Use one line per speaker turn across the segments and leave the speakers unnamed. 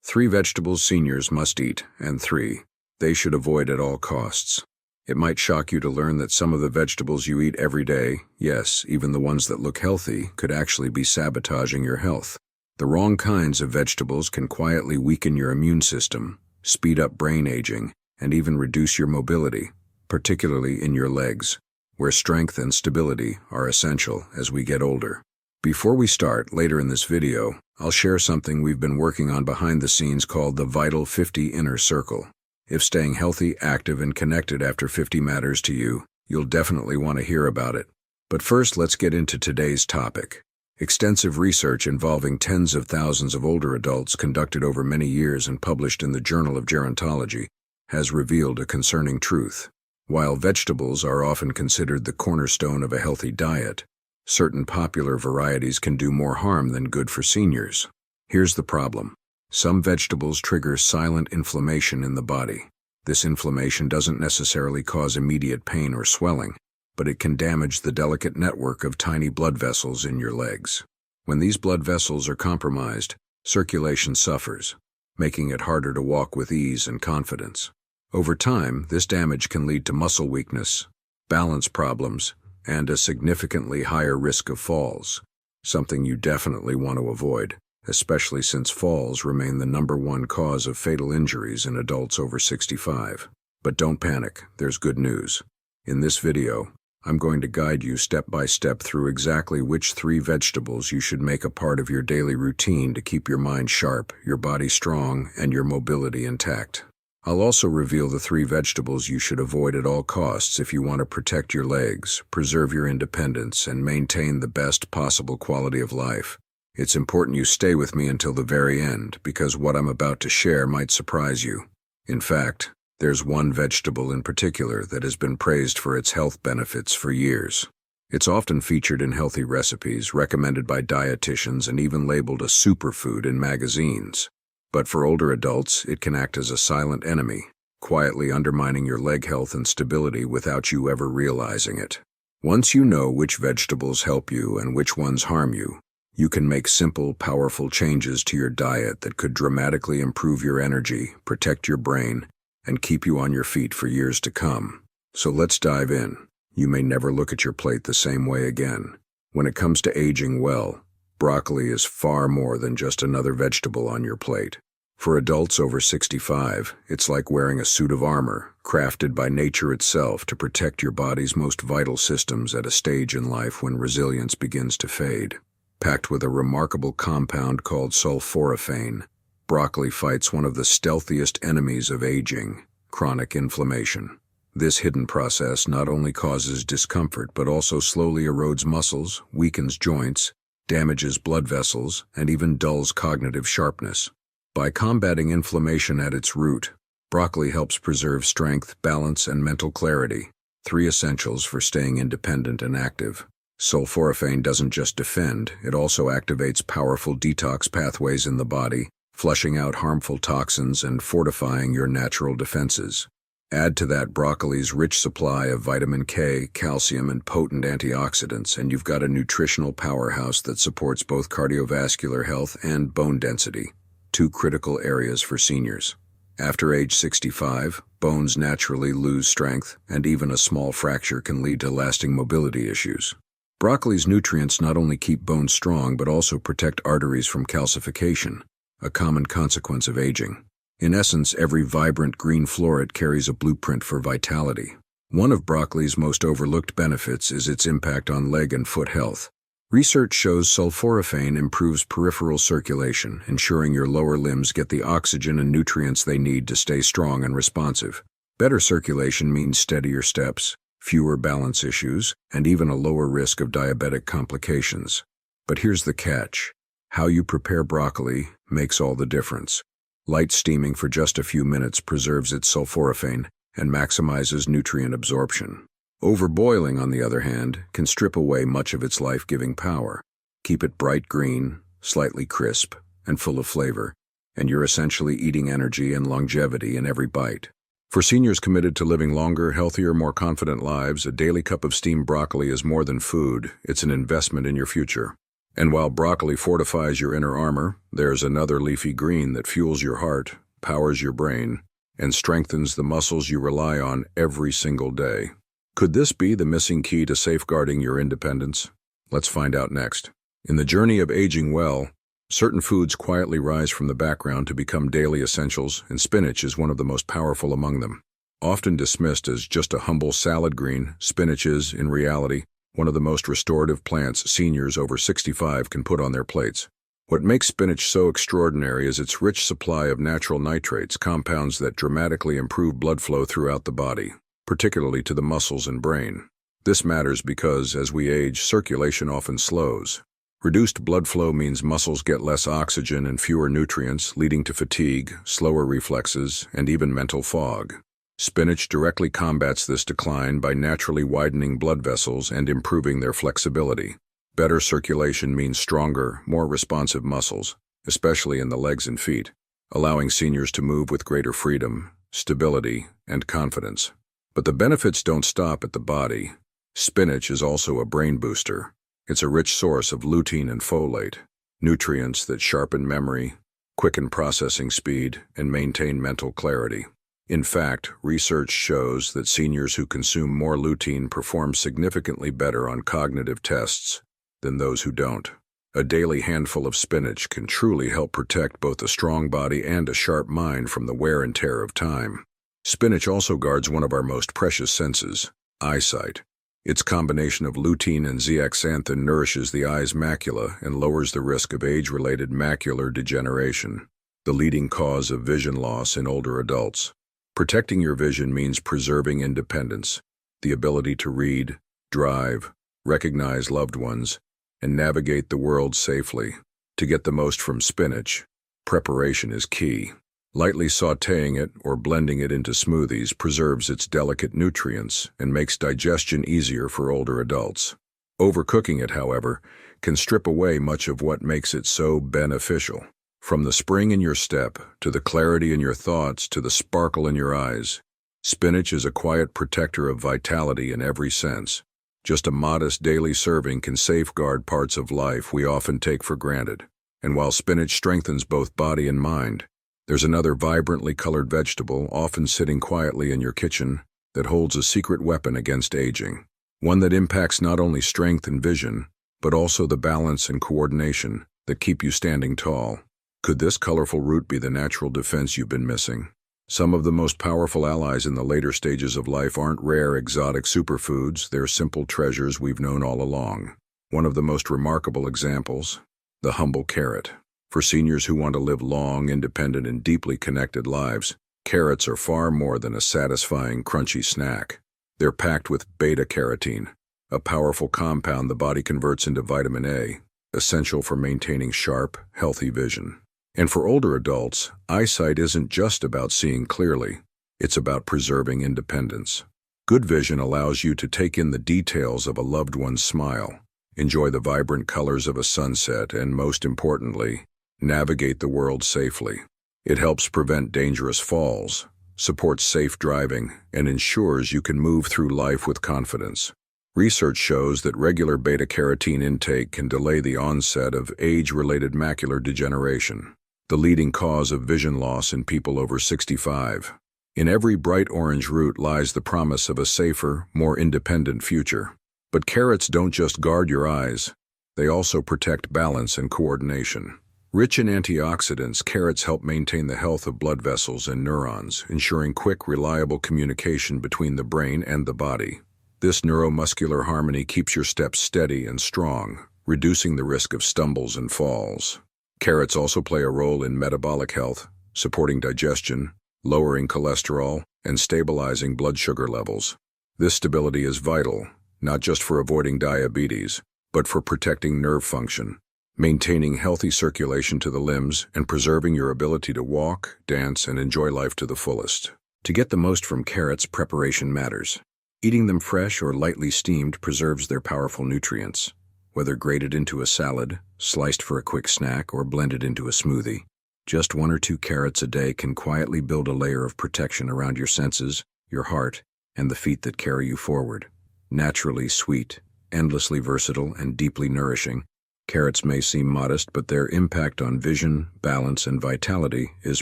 3 vegetables seniors must eat, and 3 they should avoid at all costs. It might shock you to learn that some of the vegetables you eat every day, yes, even the ones that look healthy, could actually be sabotaging your health. The wrong kinds of vegetables can quietly weaken your immune system, speed up brain aging, and even reduce your mobility, particularly in your legs, where strength and stability are essential as we get older. Before we start, later in this video, I'll share something we've been working on behind the scenes called the Vital 50 Inner Circle. If staying healthy, active, and connected after 50 matters to you, you'll definitely want to hear about it. But first, let's get into today's topic. Extensive research involving tens of thousands of older adults conducted over many years and published in the Journal of Gerontology has revealed a concerning truth. While vegetables are often considered the cornerstone of a healthy diet, certain popular varieties can do more harm than good for seniors. Here's the problem. Some vegetables trigger silent inflammation in the body. This inflammation doesn't necessarily cause immediate pain or swelling, but it can damage the delicate network of tiny blood vessels in your legs. When these blood vessels are compromised, circulation suffers, making it harder to walk with ease and confidence. Over time, this damage can lead to muscle weakness, balance problems, and a significantly higher risk of falls, something you definitely want to avoid, especially since falls remain the #1 cause of fatal injuries in adults over 65. But don't panic, there's good news. In this video, I'm going to guide you step by step through exactly which 3 vegetables you should make a part of your daily routine to keep your mind sharp, your body strong, and your mobility intact. I'll also reveal the 3 vegetables you should avoid at all costs if you want to protect your legs, preserve your independence, and maintain the best possible quality of life. It's important you stay with me until the very end, because what I'm about to share might surprise you. In fact, there's one vegetable in particular that has been praised for its health benefits for years. It's often featured in healthy recipes, recommended by dietitians, and even labeled a superfood in magazines. But for older adults, it can act as a silent enemy, quietly undermining your leg health and stability without you ever realizing it. Once you know which vegetables help you and which ones harm you, you can make simple, powerful changes to your diet that could dramatically improve your energy, protect your brain, and keep you on your feet for years to come. So let's dive in. You may never look at your plate the same way again. When it comes to aging well, broccoli is far more than just another vegetable on your plate. For adults over 65, it's like wearing a suit of armor, crafted by nature itself to protect your body's most vital systems at a stage in life when resilience begins to fade. Packed with a remarkable compound called sulforaphane, broccoli fights one of the stealthiest enemies of aging, chronic inflammation. This hidden process not only causes discomfort but also slowly erodes muscles, weakens joints, damages blood vessels, and even dulls cognitive sharpness. By combating inflammation at its root, broccoli helps preserve strength, balance, and mental clarity, 3 essentials for staying independent and active. Sulforaphane doesn't just defend, it also activates powerful detox pathways in the body, flushing out harmful toxins and fortifying your natural defenses. Add to that broccoli's rich supply of vitamin K, calcium, and potent antioxidants, and you've got a nutritional powerhouse that supports both cardiovascular health and bone density, 2 critical areas for seniors. After age 65, bones naturally lose strength, and even a small fracture can lead to lasting mobility issues. Broccoli's nutrients not only keep bones strong but also protect arteries from calcification, a common consequence of aging. In essence, every vibrant green floret carries a blueprint for vitality. One of broccoli's most overlooked benefits is its impact on leg and foot health. Research shows sulforaphane improves peripheral circulation, ensuring your lower limbs get the oxygen and nutrients they need to stay strong and responsive. Better circulation means steadier steps, fewer balance issues, and even a lower risk of diabetic complications. But here's the catch. How you prepare broccoli makes all the difference. Light steaming for just a few minutes preserves its sulforaphane and maximizes nutrient absorption. Overboiling, on the other hand, can strip away much of its life-giving power. Keep it bright green, slightly crisp, and full of flavor, and you're essentially eating energy and longevity in every bite. For seniors committed to living longer, healthier, more confident lives, a daily cup of steamed broccoli is more than food, it's an investment in your future. And while broccoli fortifies your inner armor, there's another leafy green that fuels your heart, powers your brain, and strengthens the muscles you rely on every single day. Could this be the missing key to safeguarding your independence? Let's find out next. In the journey of aging well, certain foods quietly rise from the background to become daily essentials, and spinach is one of the most powerful among them. Often dismissed as just a humble salad green, spinach is, in reality, one of the most restorative plants seniors over 65 can put on their plates. What makes spinach so extraordinary is its rich supply of natural nitrates, compounds that dramatically improve blood flow throughout the body, particularly to the muscles and brain. This matters because, as we age, circulation often slows. Reduced blood flow means muscles get less oxygen and fewer nutrients, leading to fatigue, slower reflexes, and even mental fog. Spinach directly combats this decline by naturally widening blood vessels and improving their flexibility. Better circulation means stronger, more responsive muscles, especially in the legs and feet, allowing seniors to move with greater freedom, stability, and confidence. But the benefits don't stop at the body. Spinach is also a brain booster. It's a rich source of lutein and folate, nutrients that sharpen memory, quicken processing speed, and maintain mental clarity. In fact, research shows that seniors who consume more lutein perform significantly better on cognitive tests than those who don't. A daily handful of spinach can truly help protect both a strong body and a sharp mind from the wear and tear of time. Spinach also guards one of our most precious senses, eyesight. Its combination of lutein and zeaxanthin nourishes the eye's macula and lowers the risk of age-related macular degeneration, the leading cause of vision loss in older adults. Protecting your vision means preserving independence, the ability to read, drive, recognize loved ones, and navigate the world safely. To get the most from spinach, preparation is key. Lightly sautéing it or blending it into smoothies preserves its delicate nutrients and makes digestion easier for older adults. Overcooking it, however, can strip away much of what makes it so beneficial. From the spring in your step, to the clarity in your thoughts, to the sparkle in your eyes, spinach is a quiet protector of vitality in every sense. Just a modest daily serving can safeguard parts of life we often take for granted. And while spinach strengthens both body and mind, there's another vibrantly colored vegetable, often sitting quietly in your kitchen, that holds a secret weapon against aging. One that impacts not only strength and vision, but also the balance and coordination that keep you standing tall. Could this colorful root be the natural defense you've been missing? Some of the most powerful allies in the later stages of life aren't rare, exotic superfoods, they're simple treasures we've known all along. One of the most remarkable examples, the humble carrot. For seniors who want to live long, independent, and deeply connected lives, carrots are far more than a satisfying, crunchy snack. They're packed with beta-carotene, a powerful compound the body converts into vitamin A, essential for maintaining sharp, healthy vision. And for older adults, eyesight isn't just about seeing clearly, it's about preserving independence. Good vision allows you to take in the details of a loved one's smile, enjoy the vibrant colors of a sunset, and most importantly, navigate the world safely. It helps prevent dangerous falls, supports safe driving, and ensures you can move through life with confidence. Research shows that regular beta-carotene intake can delay the onset of age-related macular degeneration, the leading cause of vision loss in people over 65. In every bright orange root lies the promise of a safer, more independent future. But carrots don't just guard your eyes, they also protect balance and coordination. Rich in antioxidants, carrots help maintain the health of blood vessels and neurons, ensuring quick, reliable communication between the brain and the body. This neuromuscular harmony keeps your steps steady and strong, reducing the risk of stumbles and falls. Carrots also play a role in metabolic health, supporting digestion, lowering cholesterol, and stabilizing blood sugar levels. This stability is vital, not just for avoiding diabetes, but for protecting nerve function, maintaining healthy circulation to the limbs, and preserving your ability to walk, dance, and enjoy life to the fullest. To get the most from carrots, preparation matters. Eating them fresh or lightly steamed preserves their powerful nutrients. Whether grated into a salad, sliced for a quick snack, or blended into a smoothie, just 1 or 2 carrots a day can quietly build a layer of protection around your senses, your heart, and the feet that carry you forward. Naturally sweet, endlessly versatile, and deeply nourishing, Carrots may seem modest, but their impact on vision, balance, and vitality is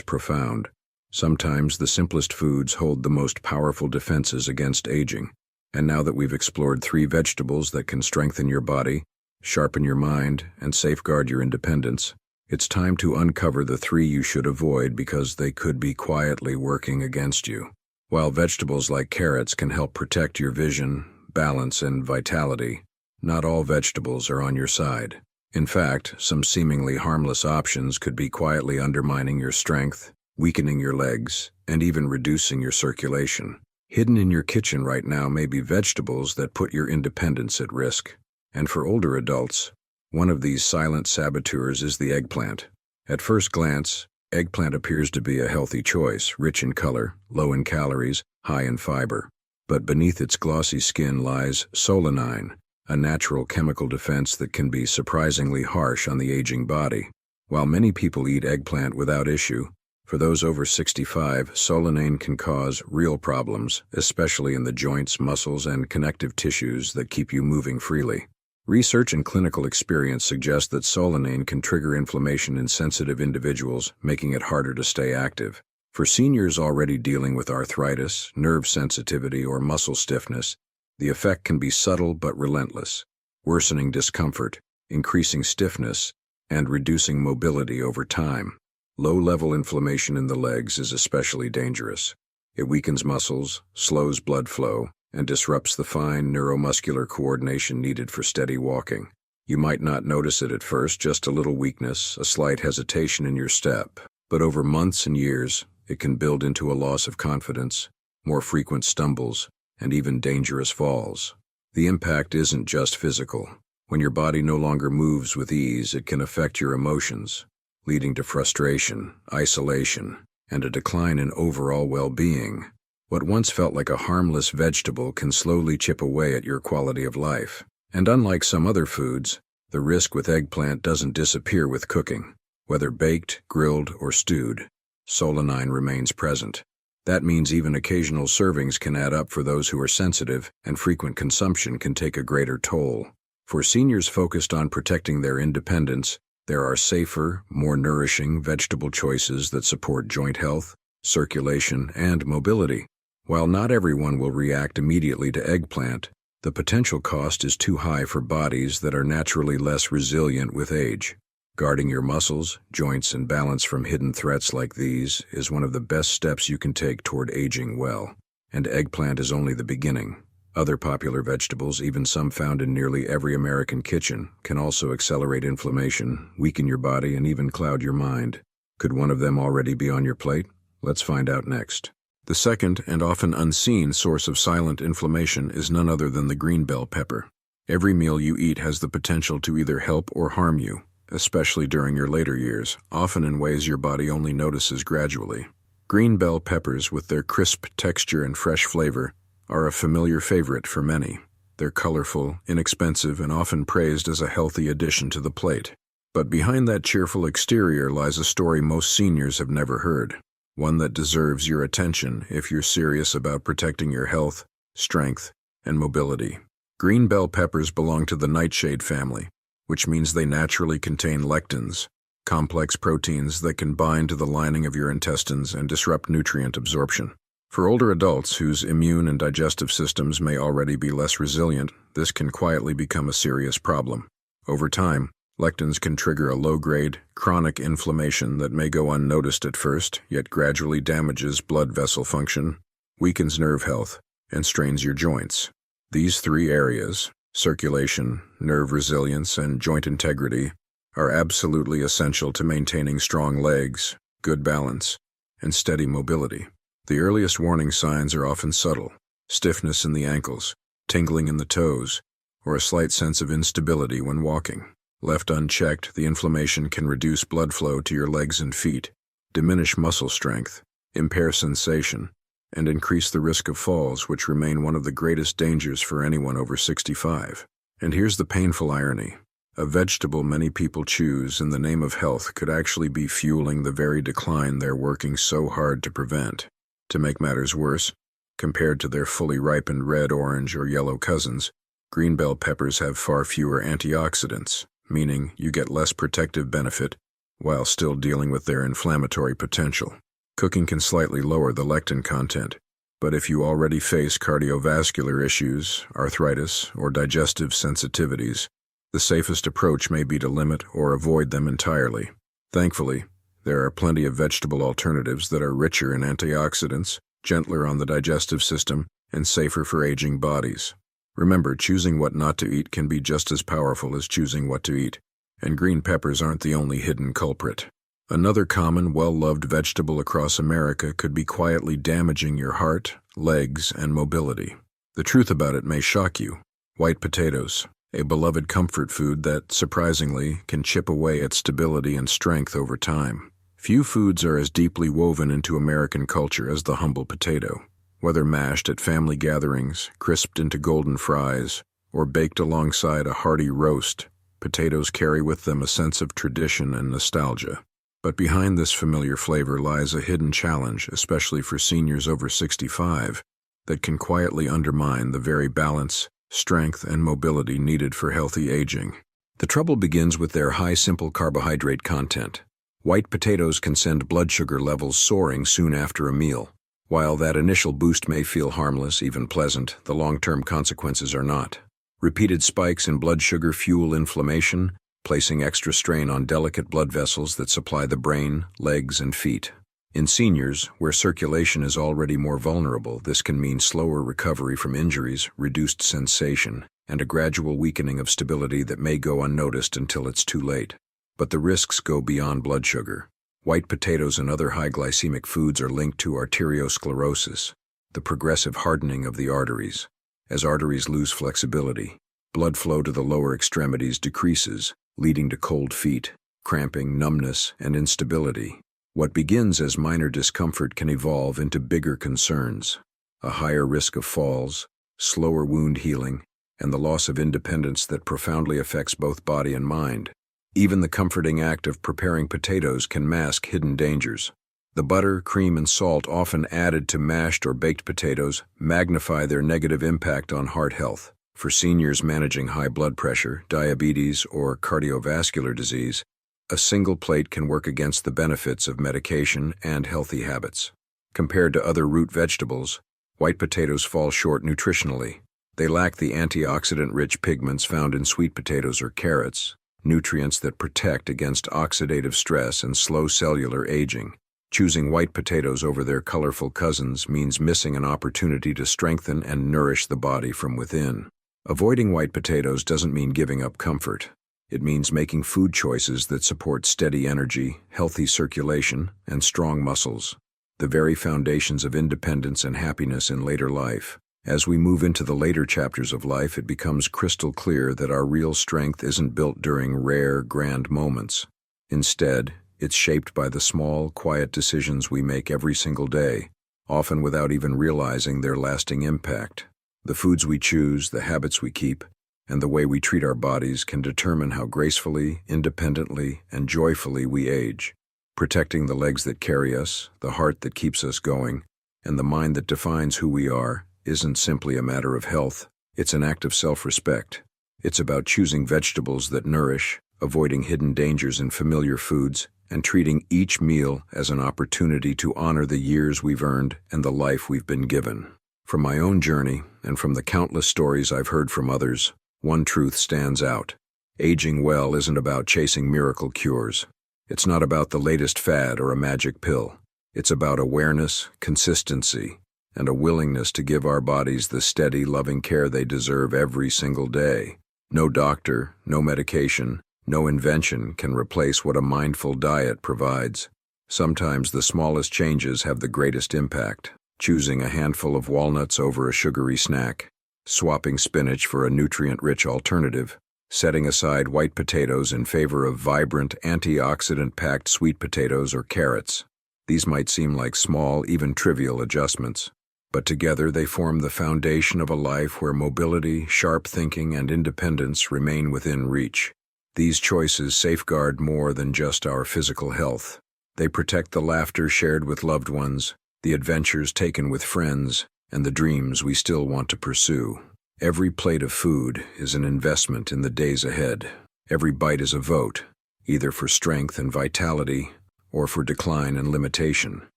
profound. Sometimes the simplest foods hold the most powerful defenses against aging. And now that we've explored 3 vegetables that can strengthen your body, sharpen your mind, and safeguard your independence, it's time to uncover the 3 you should avoid because they could be quietly working against you. While vegetables like carrots can help protect your vision, balance, and vitality, not all vegetables are on your side. In fact, some seemingly harmless options could be quietly undermining your strength, weakening your legs, and even reducing your circulation. Hidden in your kitchen right now may be vegetables that put your independence at risk. And for older adults, one of these silent saboteurs is the eggplant. At first glance, eggplant appears to be a healthy choice, rich in color, low in calories, high in fiber. But beneath its glossy skin lies solanine, a natural chemical defense that can be surprisingly harsh on the aging body. While many people eat eggplant without issue, for those over 65, solanine can cause real problems, especially in the joints, muscles, and connective tissues that keep you moving freely. Research and clinical experience suggest that solanine can trigger inflammation in sensitive individuals, making it harder to stay active. For seniors already dealing with arthritis, nerve sensitivity, or muscle stiffness, the effect can be subtle but relentless, worsening discomfort, increasing stiffness, and reducing mobility over time. Low-level inflammation in the legs is especially dangerous. It weakens muscles, slows blood flow, and disrupts the fine neuromuscular coordination needed for steady walking. You might not notice it at first, just a little weakness, a slight hesitation in your step. But over months and years, it can build into a loss of confidence, more frequent stumbles, and even dangerous falls. The impact isn't just physical. When your body no longer moves with ease, it can affect your emotions, leading to frustration, isolation, and a decline in overall well-being. What once felt like a harmless vegetable can slowly chip away at your quality of life. And unlike some other foods, the risk with eggplant doesn't disappear with cooking. Whether baked, grilled, or stewed, solanine remains present. That means even occasional servings can add up for those who are sensitive, and frequent consumption can take a greater toll. For seniors focused on protecting their independence, there are safer, more nourishing vegetable choices that support joint health, circulation, and mobility. While not everyone will react immediately to eggplant, the potential cost is too high for bodies that are naturally less resilient with age. Guarding your muscles, joints, and balance from hidden threats like these is one of the best steps you can take toward aging well. And eggplant is only the beginning. Other popular vegetables, even some found in nearly every American kitchen, can also accelerate inflammation, weaken your body, and even cloud your mind. Could one of them already be on your plate? Let's find out next. The second, and often unseen, source of silent inflammation is none other than the green bell pepper. Every meal you eat has the potential to either help or harm you, especially during your later years, often in ways your body only notices gradually. Green bell peppers, with their crisp texture and fresh flavor, are a familiar favorite for many. They're colorful, inexpensive, and often praised as a healthy addition to the plate. But behind that cheerful exterior lies a story most seniors have never heard, one that deserves your attention if you're serious about protecting your health, strength, and mobility. Green bell peppers belong to the nightshade family, which means they naturally contain lectins, complex proteins that can bind to the lining of your intestines and disrupt nutrient absorption. For older adults whose immune and digestive systems may already be less resilient, this can quietly become a serious problem. Over time, lectins can trigger a low-grade, chronic inflammation that may go unnoticed at first, yet gradually damages blood vessel function, weakens nerve health, and strains your joints. These 3 areas, circulation, nerve resilience, and joint integrity, are absolutely essential to maintaining strong legs, good balance, and steady mobility. The earliest warning signs are often subtle: stiffness in the ankles, tingling in the toes, or a slight sense of instability when walking. Left unchecked, the inflammation can reduce blood flow to your legs and feet, diminish muscle strength, impair sensation, and increase the risk of falls, which remain one of the greatest dangers for anyone over 65. And here's the painful irony. A vegetable many people choose in the name of health could actually be fueling the very decline they're working so hard to prevent. To make matters worse, compared to their fully ripened red, orange, or yellow cousins, green bell peppers have far fewer antioxidants, meaning you get less protective benefit while still dealing with their inflammatory potential. Cooking can slightly lower the lectin content, but if you already face cardiovascular issues, arthritis, or digestive sensitivities, the safest approach may be to limit or avoid them entirely. Thankfully, there are plenty of vegetable alternatives that are richer in antioxidants, gentler on the digestive system, and safer for aging bodies. Remember, choosing what not to eat can be just as powerful as choosing what to eat, and green peppers aren't the only hidden culprit. Another common, well-loved vegetable across America could be quietly damaging your heart, legs, and mobility. The truth about it may shock you. White potatoes, a beloved comfort food that, surprisingly, can chip away at stability and strength over time. Few foods are as deeply woven into American culture as the humble potato. Whether mashed at family gatherings, crisped into golden fries, or baked alongside a hearty roast, potatoes carry with them a sense of tradition and nostalgia. But behind this familiar flavor lies a hidden challenge, especially for seniors over 65, that can quietly undermine the very balance, strength, and mobility needed for healthy aging. The trouble begins with their high simple carbohydrate content. White potatoes can send blood sugar levels soaring soon after a meal. While that initial boost may feel harmless, even pleasant, the long-term consequences are not. Repeated spikes in blood sugar fuel inflammation, placing extra strain on delicate blood vessels that supply the brain, legs, and feet. In seniors, where circulation is already more vulnerable, this can mean slower recovery from injuries, reduced sensation, and a gradual weakening of stability that may go unnoticed until it's too late. But the risks go beyond blood sugar. White potatoes and other high glycemic foods are linked to arteriosclerosis, the progressive hardening of the arteries. As arteries lose flexibility, blood flow to the lower extremities decreases, leading to cold feet, cramping, numbness, and instability. What begins as minor discomfort can evolve into bigger concerns: a higher risk of falls, slower wound healing, and the loss of independence that profoundly affects both body and mind. Even the comforting act of preparing potatoes can mask hidden dangers. The butter, cream, and salt often added to mashed or baked potatoes magnify their negative impact on heart health. For seniors managing high blood pressure, diabetes, or cardiovascular disease, a single plate can work against the benefits of medication and healthy habits. Compared to other root vegetables, white potatoes fall short nutritionally. They lack the antioxidant-rich pigments found in sweet potatoes or carrots, nutrients that protect against oxidative stress and slow cellular aging. Choosing white potatoes over their colorful cousins means missing an opportunity to strengthen and nourish the body from within. Avoiding white potatoes doesn't mean giving up comfort. It means making food choices that support steady energy, healthy circulation, and strong muscles, the very foundations of independence and happiness in later life. As we move into the later chapters of life, it becomes crystal clear that our real strength isn't built during rare, grand moments. Instead, it's shaped by the small, quiet decisions we make every single day, often without even realizing their lasting impact. The foods we choose, the habits we keep, and the way we treat our bodies can determine how gracefully, independently, and joyfully we age. Protecting the legs that carry us, the heart that keeps us going, and the mind that defines who we are isn't simply a matter of health. It's an act of self-respect. It's about choosing vegetables that nourish, avoiding hidden dangers in familiar foods, and treating each meal as an opportunity to honor the years we've earned and the life we've been given. From my own journey, and from the countless stories I've heard from others, one truth stands out. Aging well isn't about chasing miracle cures. It's not about the latest fad or a magic pill. It's about awareness, consistency, and a willingness to give our bodies the steady, loving care they deserve every single day. No doctor, no medication, no invention can replace what a mindful diet provides. Sometimes the smallest changes have the greatest impact. Choosing a handful of walnuts over a sugary snack, swapping spinach for a nutrient-rich alternative, setting aside white potatoes in favor of vibrant, antioxidant-packed sweet potatoes or carrots. These might seem like small, even trivial adjustments, but together they form the foundation of a life where mobility, sharp thinking, and independence remain within reach. These choices safeguard more than just our physical health. They protect the laughter shared with loved ones, the adventures taken with friends, and the dreams we still want to pursue. Every plate of food is an investment in the days ahead. Every bite is a vote, either for strength and vitality or for decline and limitation.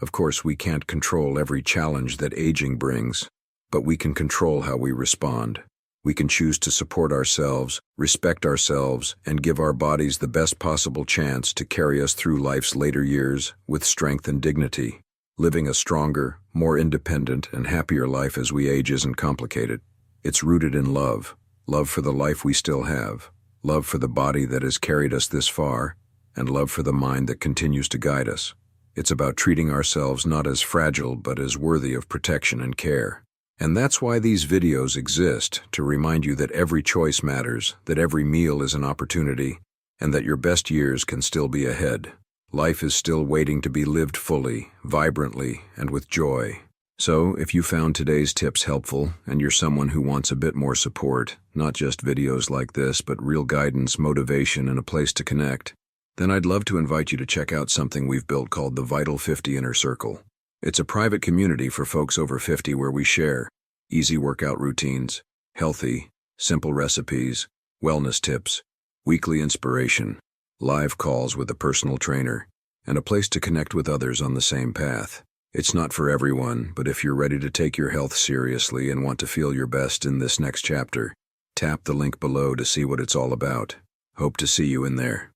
Of course, we can't control every challenge that aging brings, but we can control how we respond. We can choose to support ourselves, respect ourselves, and give our bodies the best possible chance to carry us through life's later years with strength and dignity. Living a stronger, more independent, and happier life as we age isn't complicated. It's rooted in love. Love for the life we still have. Love for the body that has carried us this far, and love for the mind that continues to guide us. It's about treating ourselves not as fragile, but as worthy of protection and care. And that's why these videos exist, to remind you that every choice matters, that every meal is an opportunity, and that your best years can still be ahead. Life is still waiting to be lived fully, vibrantly, and with joy. So, if you found today's tips helpful, and you're someone who wants a bit more support, not just videos like this, but real guidance, motivation, and a place to connect, then I'd love to invite you to check out something we've built called the Vital 50 Inner Circle. It's a private community for folks over 50 where we share easy workout routines, healthy, simple recipes, wellness tips, weekly inspiration, live calls with a personal trainer, and a place to connect with others on the same path. It's not for everyone, but if you're ready to take your health seriously and want to feel your best in this next chapter, tap the link below to see what it's all about. Hope to see you in there.